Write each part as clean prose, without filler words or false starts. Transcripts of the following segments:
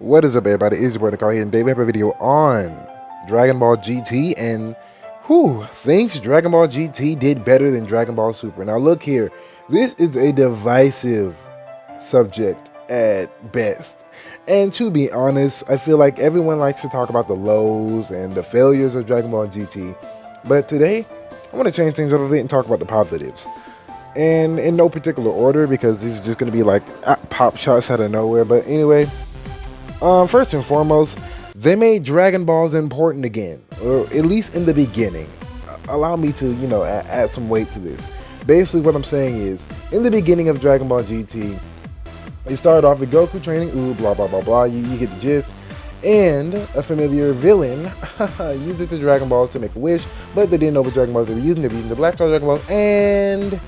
What is up, everybody? It's your boy Nicole here, and today we have a video on Dragon Ball GT, and thinks Dragon Ball GT did better than Dragon Ball Super. Now look here, this is a divisive subject at best, and to be honest, I feel like everyone likes to talk about the lows and the failures of Dragon Ball GT, but today I want to change things up a bit and talk about the positives. And in no particular order, because this is just going to be like pop shots out of nowhere. But anyway, first and foremost, they made Dragon Balls important again, or at least in the beginning. Allow me to, add some weight to this. Basically, what I'm saying is, in the beginning of Dragon Ball GT, it started off with Goku training, blah, blah, blah, blah, you get the gist. And a familiar villain used the Dragon Balls to make a wish, but they didn't know what Dragon Balls they were using. They were using the Black Star Dragon Balls, and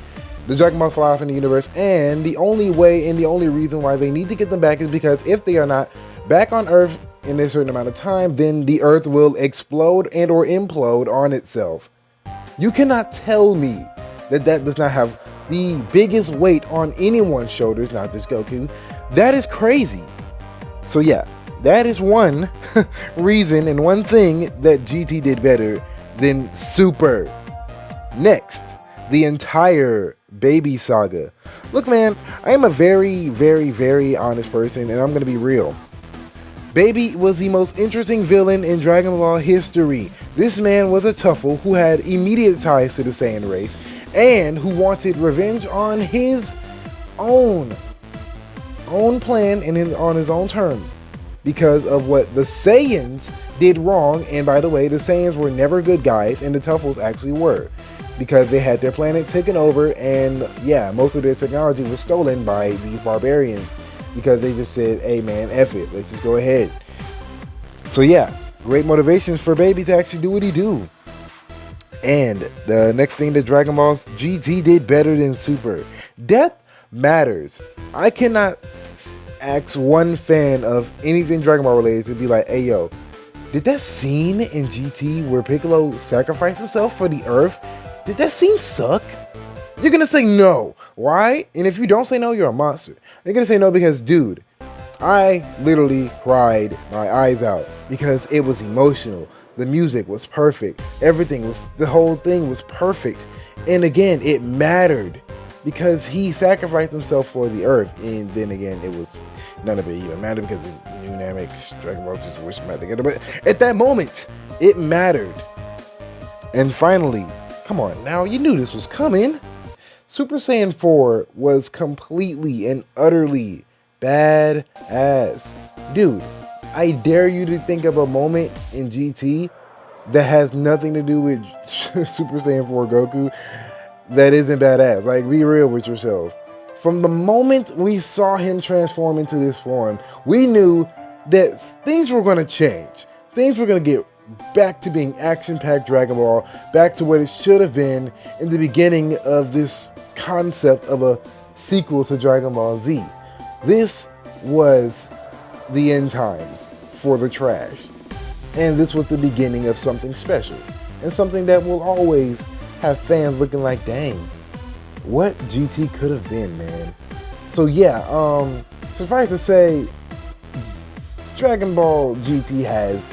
the Dragon Balls fly off in the universe. And the only way and the only reason why they need to get them back is because if they are not back on Earth in a certain amount of time, then the Earth will explode and or implode on itself. You cannot tell me that that does not have the biggest weight on anyone's shoulders, not just Goku. That is crazy. So yeah, that is one reason and one thing that GT did better than Super. Next, the entire Baby Saga. Look, man, I am a very, very, very honest person, and I'm going to be real. Baby was the most interesting villain in Dragon Ball history. This man was a Tuffle who had immediate ties to the Saiyan race and who wanted revenge on his own plan and on his own terms because of what the Saiyans did wrong. And by the way, the Saiyans were never good guys, and the Tuffles actually were, because they had their planet taken over, and yeah, most of their technology was stolen by these barbarians because they just said, hey man, F it, let's just go ahead. So yeah, great motivations for Baby to actually do what he do. And the next thing that Dragon Ball GT did better than Super. Death matters. I cannot ask one fan of anything Dragon Ball related to be like, hey yo, did that scene in GT where Piccolo sacrificed himself for the Earth, did that scene suck? You're gonna say no. Why? And if you don't say no, you're a monster. You're gonna say no because, dude, I literally cried my eyes out because it was emotional. The music was perfect. The whole thing was perfect. And again, it mattered because he sacrificed himself for the Earth. And then again, none of it even mattered because the dynamics, Dragon Ball just wished back together. But at that moment, it mattered. And finally, come on now, you knew this was coming. Super Saiyan 4 was completely and utterly badass. Dude, I dare you to think of a moment in GT that has nothing to do with Super Saiyan 4 Goku that isn't badass. Like, be real with yourself. From the moment we saw him transform into this form, we knew that things were going to change. Things were going to get back to being action-packed Dragon Ball, back to what it should have been in the beginning of this concept of a sequel to Dragon Ball Z. This was the end times for the trash. And this was the beginning of something special. And something that will always have fans looking like, dang, what GT could have been, man. So yeah, suffice to say, Dragon Ball GT has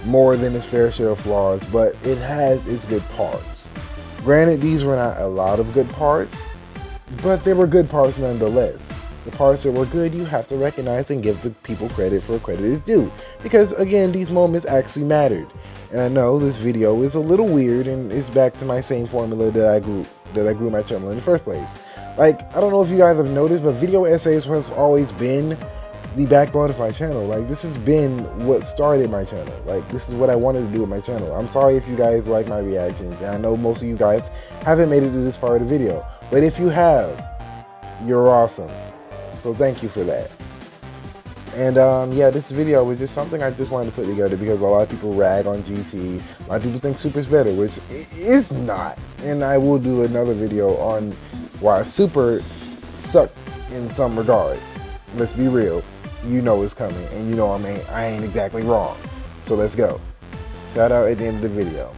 more than its fair share of flaws, but it has its good parts. Granted, these were not a lot of good parts, but they were good parts nonetheless. The parts that were good, you have to recognize and give the people credit for credit is due, because again, these moments actually mattered. And I know this video is a little weird, and it's back to my same formula that I grew my channel in the first place. Like, I don't know if you guys have noticed, but video essays has always been the backbone of my channel. Like, this has been what started my channel. Like, this is what I wanted to do with my channel. I'm sorry if you guys like my reactions, and I know most of you guys haven't made it to this part of the video, but if you have, you're awesome. So thank you for that. And yeah, this video was just something I just wanted to put together because a lot of people rag on GT. A lot of people think Super's better, which is not. And I will do another video on why Super sucked in some regard. Let's be real. You know it's coming, and you know I ain't exactly wrong. So let's go. Shout out at the end of the video.